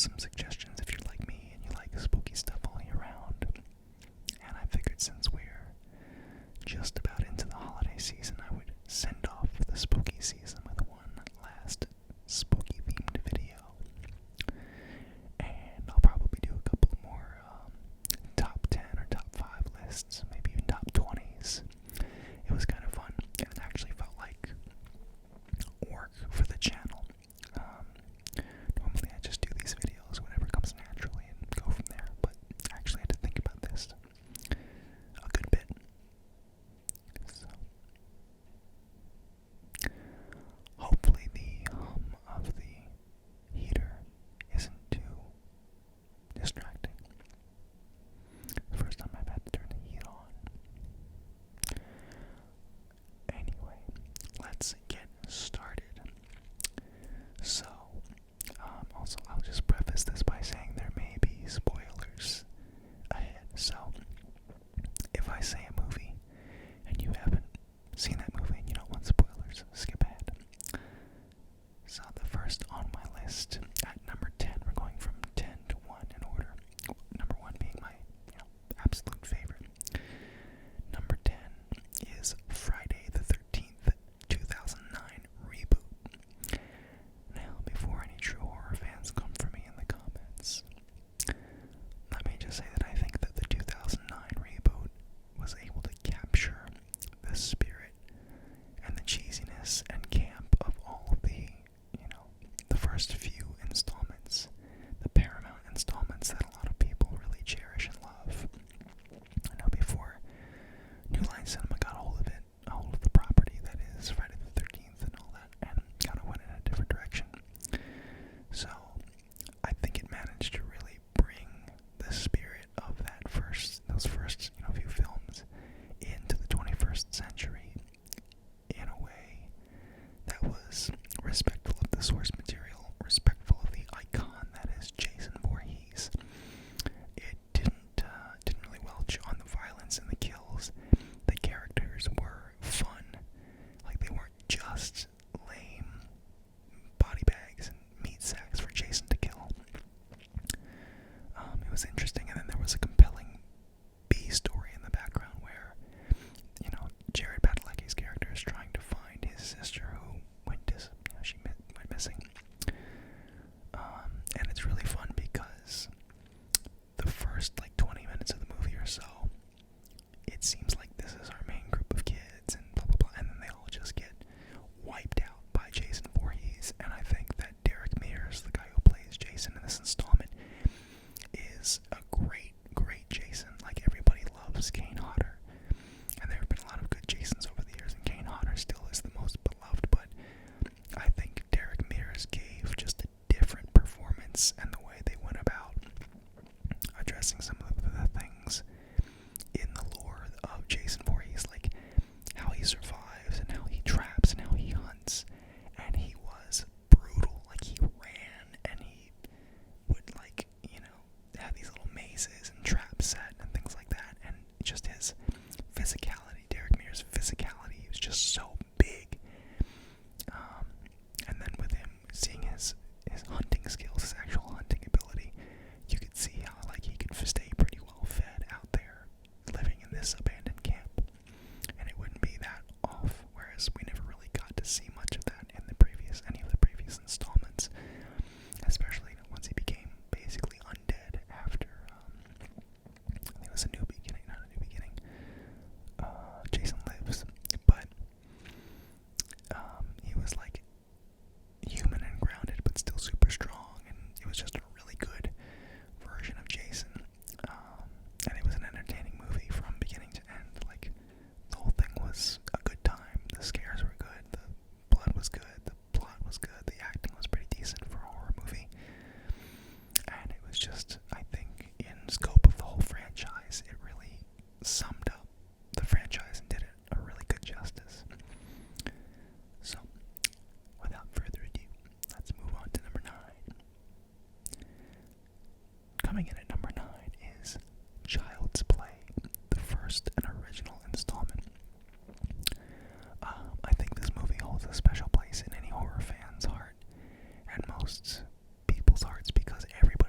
some suggestions if you're like me and you like spooky stuff all year round. And I figured since we're just about into the holiday season, I would send off the spooky season with one last spooky themed video. And I'll probably do a couple more top 10 or top 5 lists, maybe even top 20s. It was kind of fun, and it actually felt like work for the channel. Normally I just do these videos whenever it comes naturally and go from there, but I actually had to think about this a good bit. So, hopefully the hum of the heater isn't too distracting. The first time I've had to turn the heat on. Anyway, let's get started. So, also I'll just preface this by saying there may be spoilers ahead. So, if I say a movie and you haven't seen that movie and you don't want spoilers, skip ahead. So the first on my list at number 10, we're going from 10 to 1 in order. Number 1 being my absolute favorite. Number 10 is Friday the 13th, 2009 reboot. Now, before any true horror fans come for me in the comments, let me just say that I think that the 2009 reboot was able to capture the spirit and the cheesiness and camp of all of the first few installments, the Paramount installments that a lot of people really cherish and love. I know before New Line Cinema got hold of the property that is Friday the 13th and all that, and kind of went in a different direction. So I think it managed to really bring the spirit of those first few films into the 21st century in a way that was respectful of the source material, respectful of the icon that is Jason Voorhees. It didn't really welch on the violence and the kills. The characters were fun. Like, they weren't just lame body bags and meat sacks for Jason to kill. It was interesting, and then there was a compelling B story in the background where, Jared Padalecki's character is trying to find his sister who she went missing. And it's really fun because the first 20 minutes of the movie or so, it seems like this is our main group of kids and blah blah blah, and then they all just get wiped out by Jason Voorhees. And I think that Derek Mears, the guy who plays Jason in this installment, is a great Jason. Like, everybody loves Kane Hodder, and there have been a lot of good Jasons over the years, and Kane Hodder still is the most beloved, but I think Derek Mears gave just a different performance, and the way they went about addressing some of the things in the lore of Jason Voorhees, like how he survives and how he traps and how he hunts, and he was brutal. Like, he ran and he would have these little mazes and traps set and things like that, and just his physicality, Derek Mears' physicality, he was just so big. And then with him seeing his hunting skills, his actual hunting ability, you could see how he could stay pretty well fed out there living in this abandoned camp, and it wouldn't be that off, whereas we never really got to see much of that in any of the previous installments, especially once he became basically undead after I think it was Jason Lives, but he was human and grounded, but still super strong, and it was just a really good version of Jason. And it was an entertaining movie from beginning to end. The whole thing was a good time. The scares were good, the blood was good, the plot was good, the acting was pretty decent for a horror movie. And it was just, I think, in scope of the whole franchise, it really summed up the franchise and did it a really good justice. So, without further ado, let's move on to number 9. Coming in at number 9 is Child's Play, the first and original installment. I think this movie holds a special place in any horror fan's heart, and most people's hearts, because everybody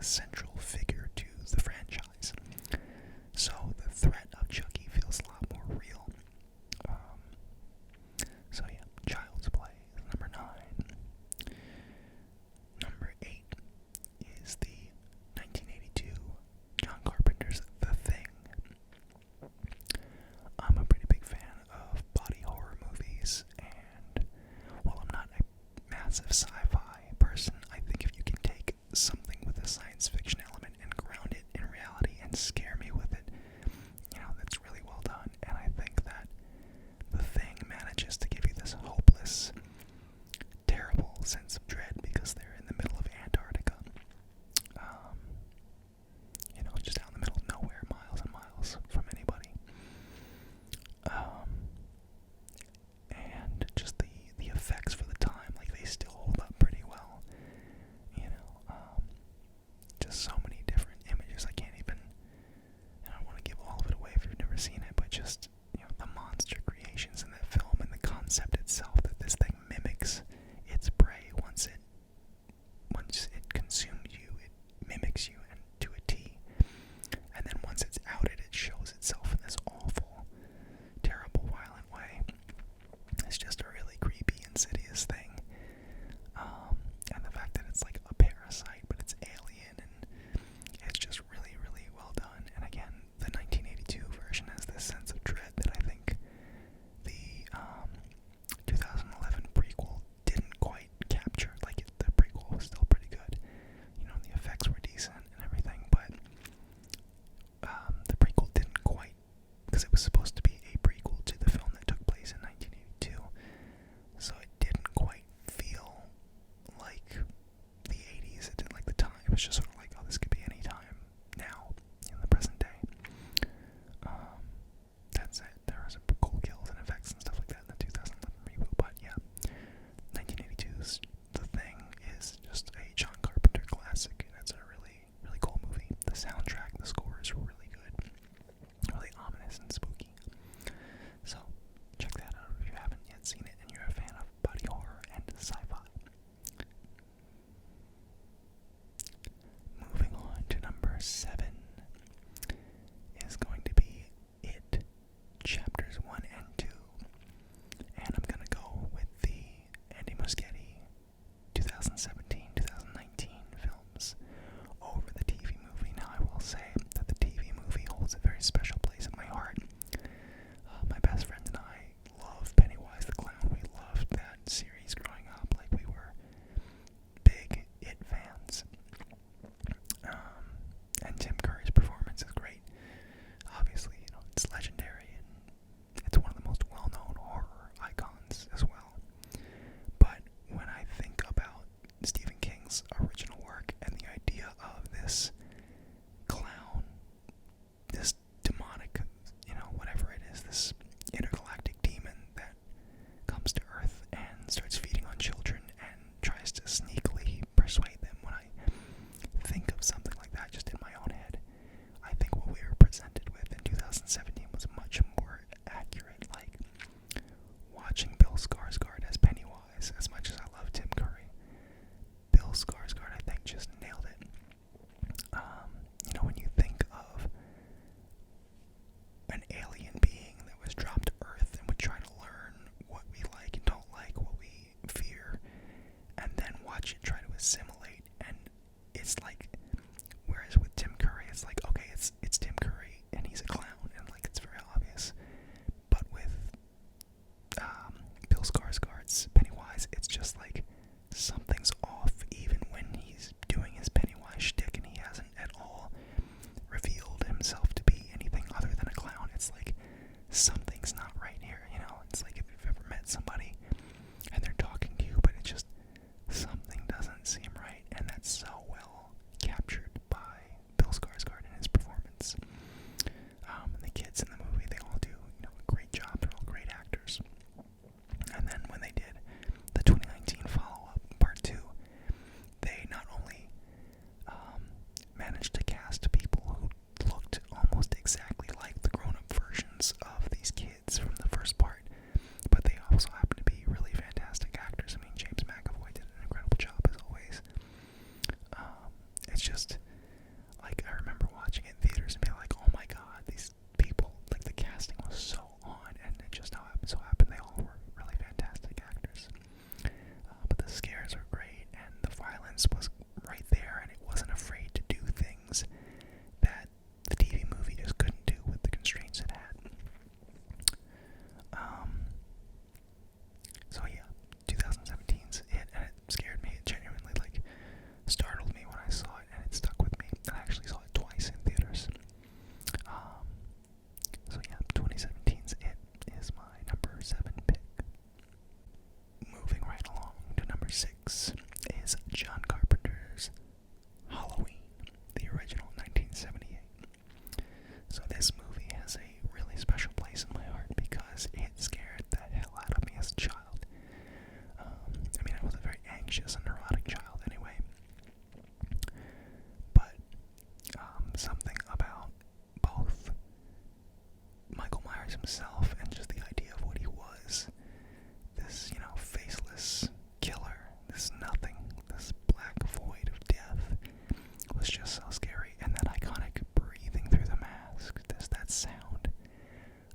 central figure to the franchise. So the threat of Chucky feels a lot more real. So yeah, Child's Play is number 9. Number 8 is the 1982 John Carpenter's The Thing. I'm a pretty big fan of body horror movies, and while I'm not a massive sci-fi person, I think if you can take something with a science fiction himself and just the idea of what he was. This, faceless killer, this nothing, this black void of death was just so scary. And that iconic breathing through the mask, that sound.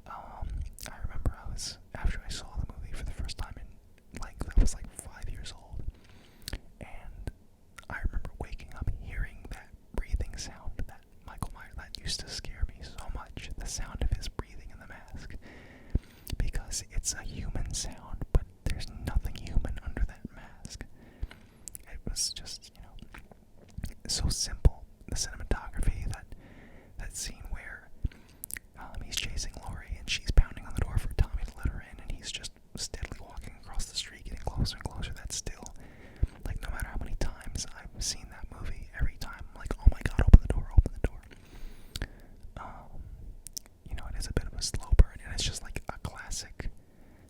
I remember after I saw the movie for the first time, I was 5 years old, and I remember waking up hearing that breathing sound that Michael Myers, that used to scare me so much, the sound of his breathing in the mask, because it's a human sound, but there's nothing human under that mask. It was just, so simple. The cinematography, that scene where he's chasing Laurie and she's pounding on the door for Tommy to let her in, and he's just steadily walking across the street, getting closer and closer. That's still, no matter how many times I've seen that movie, every time I'm like, oh my god, open the door, open the door. It is a bit of a slow burn, and it's just like a classic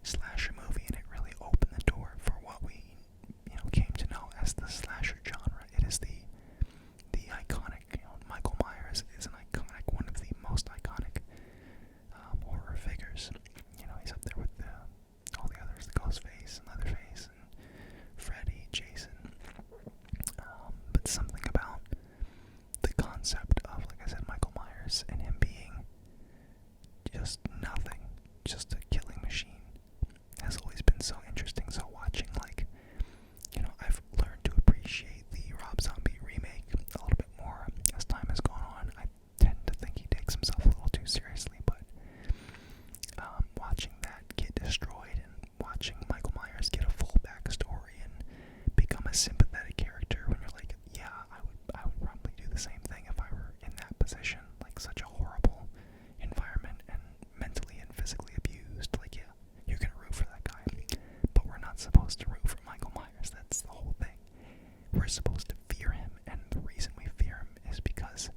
slasher movie, and it really opened the door for what we, came to know as the slasher genre. It is the iconic, Michael Myers is an iconic, one of the most iconic horror figures. He's up there with all the others, the Ghostface and Leatherface and Freddy, Jason. But something about the concept of, like I said, Michael Myers and him being just nothing, just a killing machine, has always been so interesting. So watching, I've learned to appreciate the Rob Zombie remake a little bit more as time has gone on. I tend to think he takes himself a little too seriously, but watching that get destroyed and watching Michael Myers get a full backstory and become a sympathetic character, when you're like, yeah, I would probably do the same thing if I were in that position, such a horrible environment and mentally and physically abused. Yeah, you're gonna root for that guy, but we're not supposed to root for Michael Myers. That's the whole thing. We're supposed to fear him, and the reason we fear him is because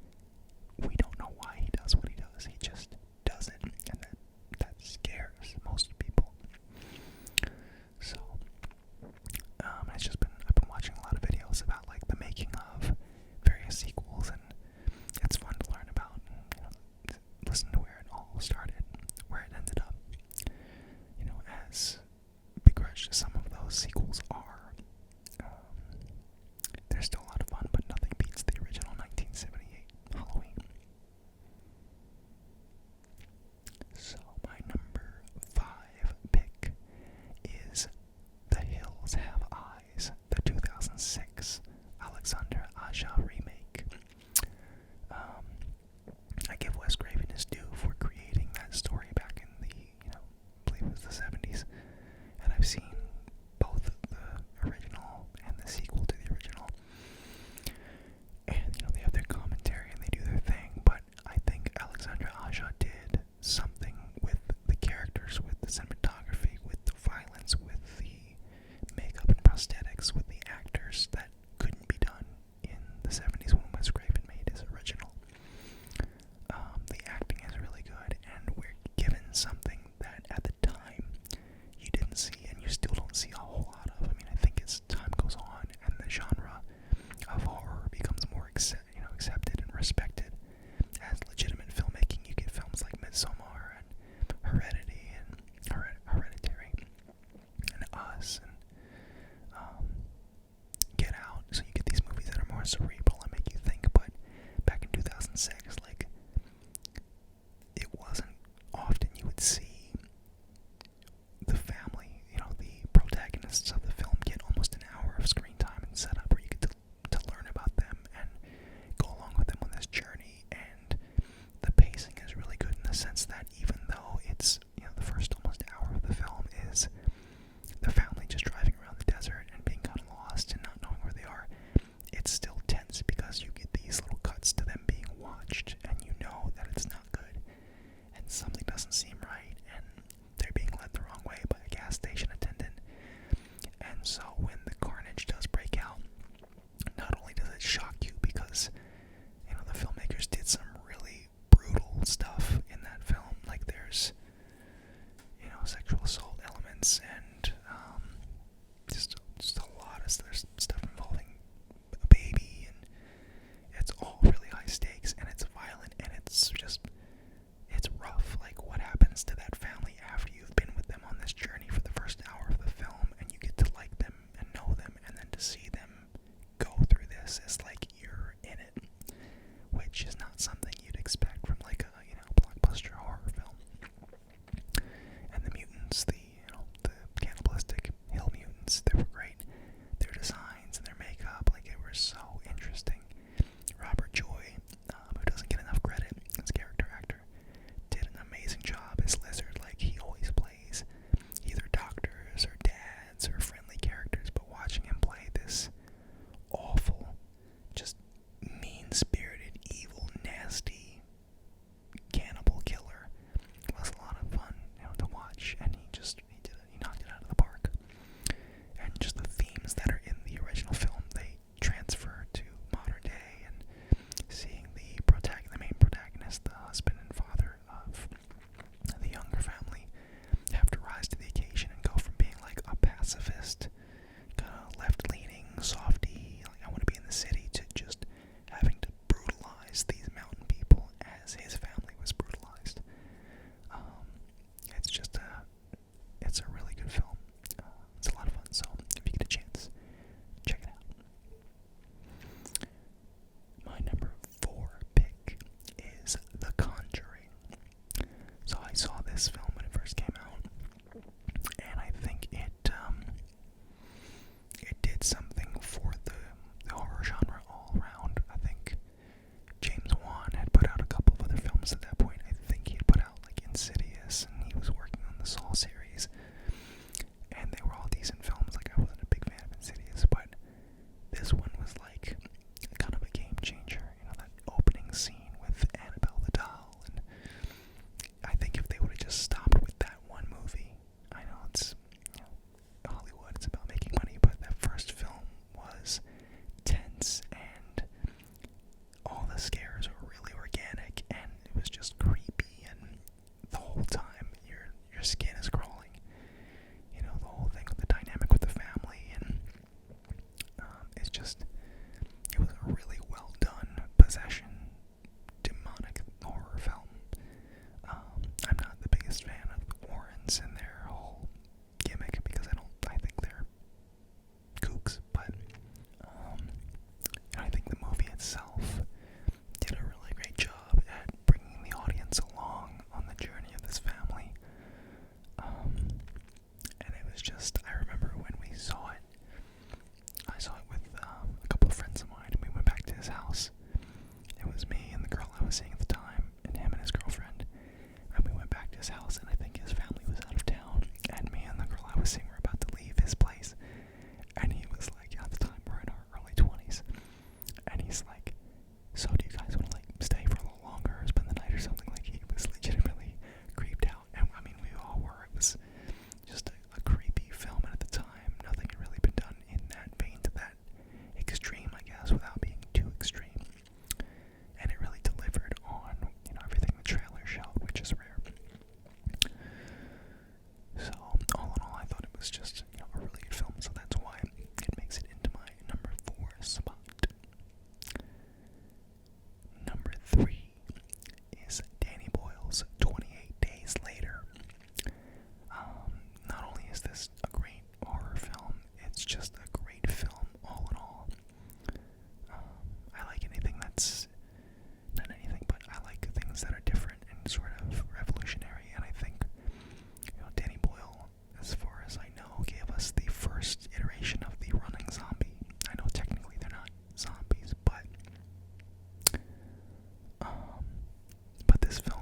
we don't know why he does what he does. He just does it, and that scares most people. So, I've been watching a lot of videos about the making of various sequels, and it's fun to learn about, and, listen to where it all started, where it ended up. As begrudged as some of those sequels are, they're still a lot of fun, but nothing beats the original 1978 Halloween. So my number 5 pick is The Hills Have Eyes, the 2006 Alexander Aja remake. I give Wes Craven his due for creating that story back in the, I believe it was the 70s, and I've seen both the original and the sequel to the original, and they have their commentary and they do their thing, but I think Alexander Aja did something with the characters, with the cinematography, with the violence, with the makeup and prosthetics, with the actors, that couldn't be done in the 70s when Wes Craven made his original. The acting is really good, and we're given something that at the time you didn't see, and you still don't see a whole lot of. I think as time goes on and the genre of horror becomes more accepted and respected as legitimate filmmaking, you get films like Midsommar and Heredity and Hereditary and Us and Get Out. So you get these movies that are more cerebral and make you think. But back in 2006, it wasn't often you would see the family, the protagonists of the film get almost an hour of screen time and setup where you get to learn about them and go along with them on this journey. And the pacing is really good in the sense that even though it's, the first almost hour of the film is the family just driving around the desert and being kind of lost and not knowing where they are, it's still tense because you get these little cuts to them being watched, and you know that it's not good and something doesn't seem right, and they're being led the wrong way by a gas station attendant. And so when the carnage does break out, not only does it shock you because the filmmakers did some really brutal stuff in that film, there's sexual assault elements and just a lot of there's stuff involving a baby, and it's all really high stakes, and it's violent, and it's rough. What happens to that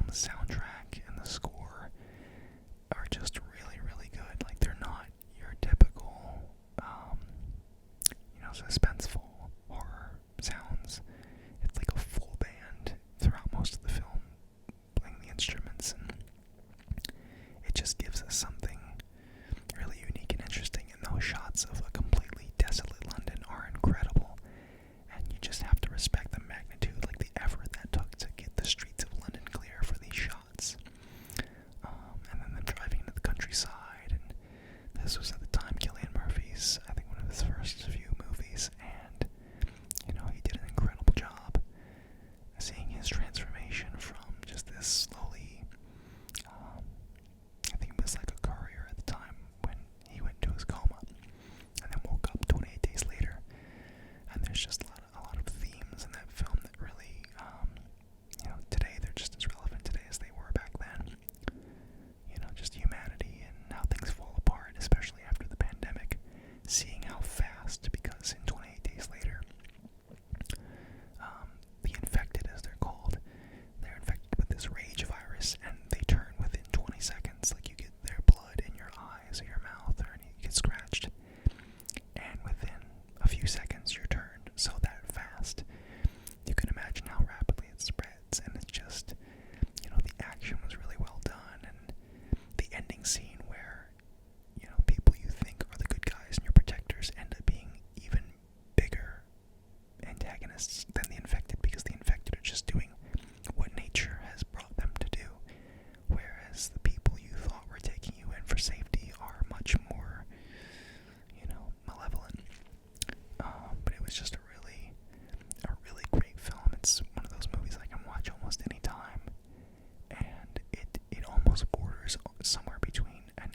film's soundtrack and the score are just really, really good. Like, they're not your typical, suspenseful horror sounds. It's like a full band throughout most of the film, playing the instruments, and it just gives us something really unique and interesting. And those shots of a completely desolate London are incredible, and you just have to respect the magnitude, like the effort that took to get the streets of London clear for these shots. And then them driving into the countryside, and this was at the time Cillian Murphy's, I think, one of his first few movies, and he did an incredible job seeing his transformation from just this slowly, I think he was like a courier at the time when he went into his coma, and then woke up 28 days later. And there's just a lot of themes in that film that really, today they're just as relevant today as they were back then. Just humanity and how things fall apart, especially after the pandemic. Seeing how fast, because in 28 days later, the infected, as they're called, they're infected with this rage virus, and they turn within 20 seconds. Like, you get their blood in your eyes or your mouth, or you get scratched, and within a few seconds you're turned. So that fast, you can imagine how rapidly it spreads, and it's just, the action was really well done, and the ending scene where, people you think are the good guys and your protectors end up being even bigger antagonists than the infected, because the infected are just doing what nature has brought them to do, whereas the people you thought were taking you in for safety are much more, malevolent. But it was just a really great film. It's one of those movies I can watch almost any time, and it almost borders somewhere between an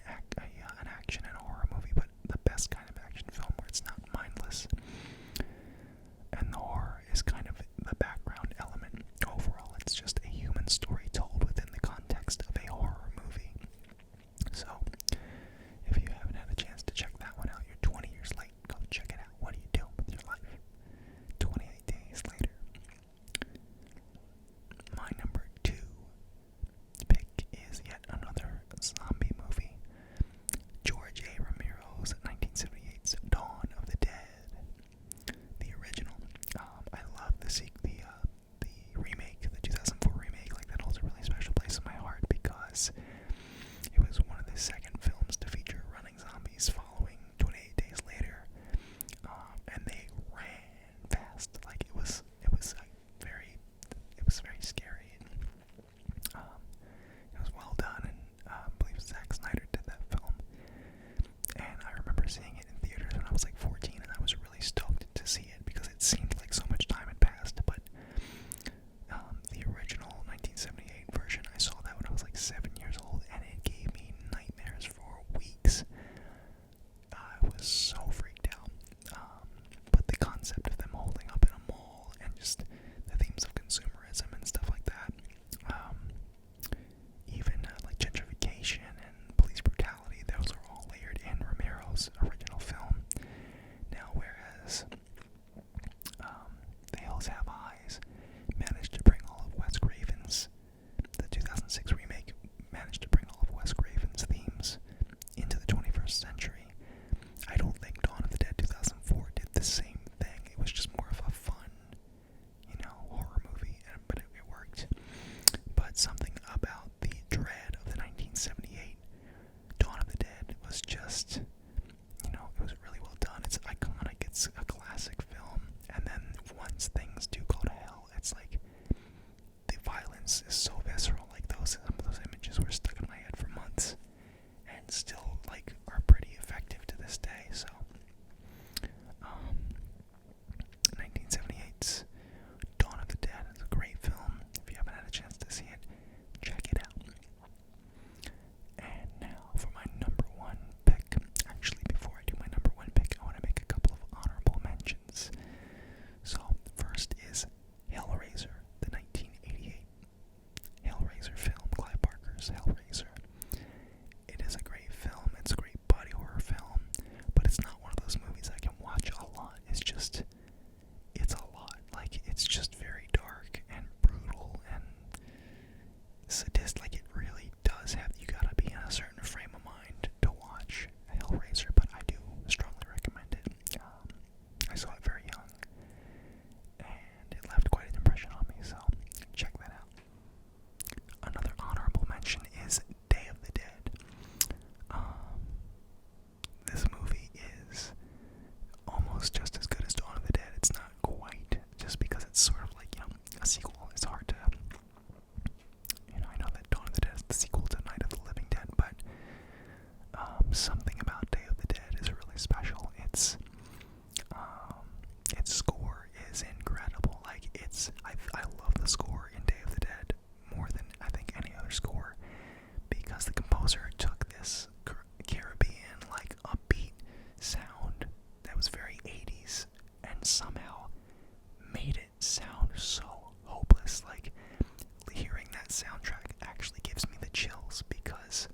action and a horror movie, but the best kind of action film where it's not mindless, and the horror is kind of the background element. Overall, it's just a human story told within the context of a horror movie. So, if you haven't had a chance to check that one out, you're 20 years late. Go check it out. What are you doing with your life? 28 days later. My number 2 pick is yet another zombie movie. George A. Romero's 1978's Dawn of the Dead. The original. I love the remake, the 2004 remake. Like, that holds a really special place in my heart because it was one of the second films to feature running zombies following 28 days later. And they ran fast. Like, it was very scary. And, it was well done, and I believe Zack Snyder did that film. And I remember seeing it in theaters when I was like 14, and I was really stoked to see it because it seemed like so much time had passed. But the original 1978 version, I saw that when I was like 7 years old, and it gave me nightmares for weeks. I was so freaked out. But the concept of them holding up in a mall and just the themes of consumerism and stuff like that, even like gentrification and police brutality, those are all layered in Romero's original film. Now, whereas The Hills Have Eyes managed to bring all of Wes Craven's, the 2006 remake managed to bring all of Wes Craven's themes into the 21st century, I don't think Dawn of the Dead 2004 did the same thing. It was just more of a fun, horror movie, but it worked. But something about the dread of the 1978 Dawn of the Dead was just, it was really well done. It's iconic. It's a classic film. And then once things do go to hell, it's like the violence is so visceral. Like, some of those images were stuck in my head for months, and still are pretty effective to this day. So 1978's Dawn of the Dead is a great film. If you haven't had a chance to see it, check it out. And now for my number 1 pick. Actually, before I do my number 1 pick, I want to make a couple of honorable mentions. So first is Hellraiser, the 1988 soundtrack actually gives me the chills because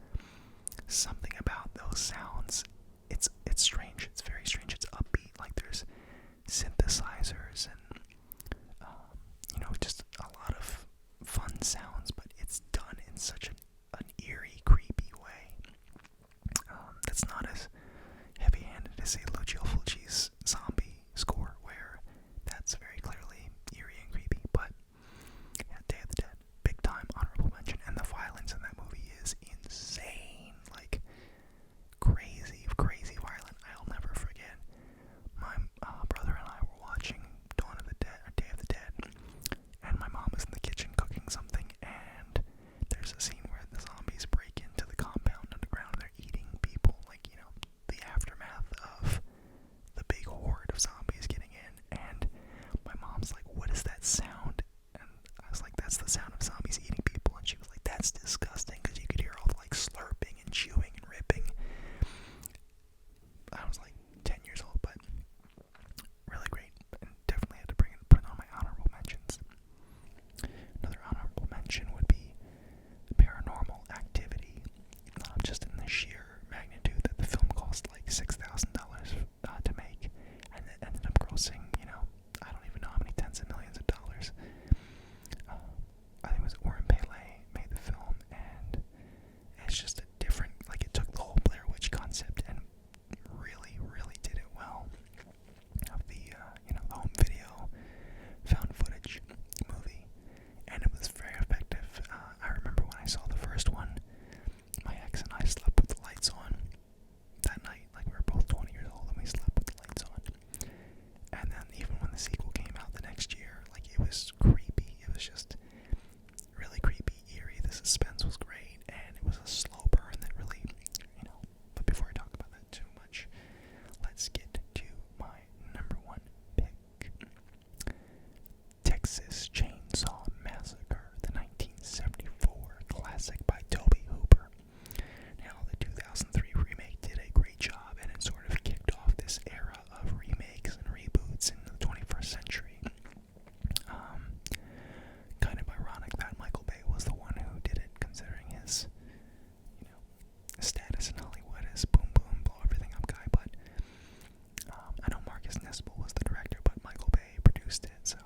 something about those sounds, it's strange. It's very strange. It's upbeat. Like there's synthesizers and just a lot of fun sounds, but it's done in such an eerie, creepy way. That's not as heavy-handed as say Lucio Fulci's zombie score, where that's very clearly eerie and creepy. But yeah, Day of the Dead, big time honorable mention, and the violence in that movie is insane, like crazy, crazy violent. I'll never forget. My brother and I were watching Day of the Dead, and my mom was in the kitchen cooking something, and there's a scene where the zombies break into the compound underground and they're eating people, like, the aftermath of the big horde of zombies getting in, and my mom's like, what is that sound? And I was like, that's the sound of zombies eating people, and she was like, that's disgusting, because you could hear all the, like, slurping and chewing and ripping. I was like 10 years old, but really great, and definitely had to put it on my honorable mentions. Another honorable mention would be Paranormal Activity, just in the sheer magnitude that the film cost like $6,000 to make, and it ended up grossing, I don't even know how many tens of millions of dollars. I think it was Oren Pele made the film, and it's just a different, like, it took the whole Blair Witch concept and really, really did it well. Of the, the home video found footage movie, and it was very effective. I remember when I saw the first one, my ex and I slept with the lights on that night. Like, we were both 20 years old and we slept with the lights on. And then even when the sequel came out the next year, like, it was creepy. It was just really creepy, eerie. The suspense was great, and it was a slow burn that really, but before I talk about that too much, let's get to my number one pick. Texas Chainsaw Massacre, the 1974 classic by Tobe Hooper. Now, the 2003 remake did a great job, and it sort of kicked off this era of remakes and reboots in the 21st century. Kind of ironic that Michael Bay was the one who did it, considering his, status in Hollywood as boom boom, blow everything up guy, but I know Marcus Nispel was the director, but Michael Bay produced it, so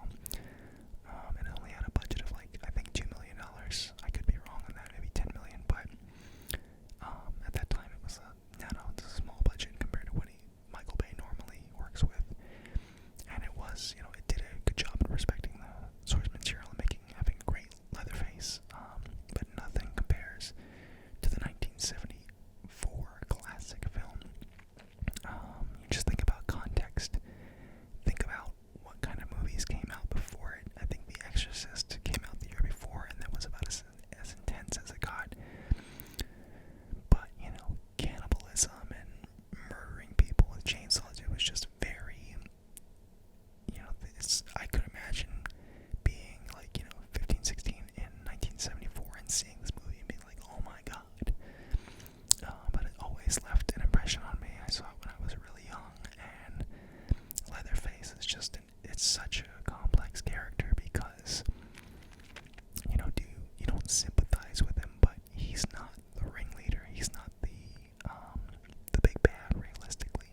it only had a budget of, like, I think $2 million. I could be wrong on that, maybe $10 million, but at that time it was it's a small budget compared to what Michael Bay normally works with, and it was, it did a good job in respecting the source material and having a great Leatherface, but nothing compares to the 1974 classic film. You just think about context, think about what kind of movies came out before it. I think The Exorcist came out the year before, and that was about as intense as it got. But, cannibalism and murdering people with chainsaws, it was just very, I could imagine being like, 15, 16 in 1974 and seeing this movie and being like, oh my god. But it always left an impression on me. I saw it when I was really young, and Leatherface is just it's such a complex character because, you don't sympathize with him, but he's not the ringleader. He's not the big bad, realistically.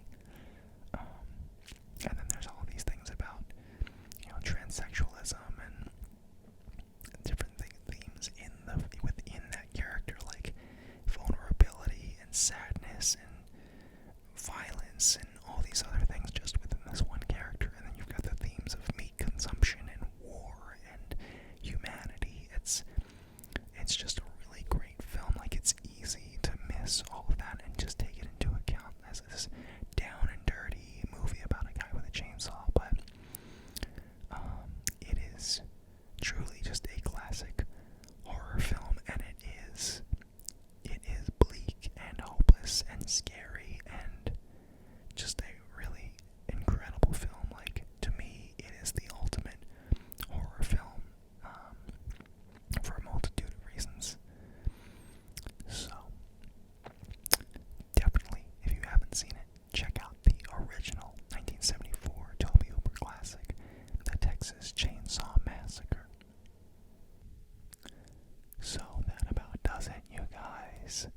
And then there's all these things about, transsexualism and different themes within that character, like vulnerability and sadness and violence and all these other things just within this one character. And then you've got the themes of meat consumption and war and humanity. It's just a really great film. Like, it's easy to miss all of that and just take it into account as this down and dirty movie about a guy with a chainsaw, but it is truly just a classic horror film, and it is bleak and hopeless and scary and just a really incredible film. Like, to me, it is the ultimate horror film, for a multitude of reasons. nice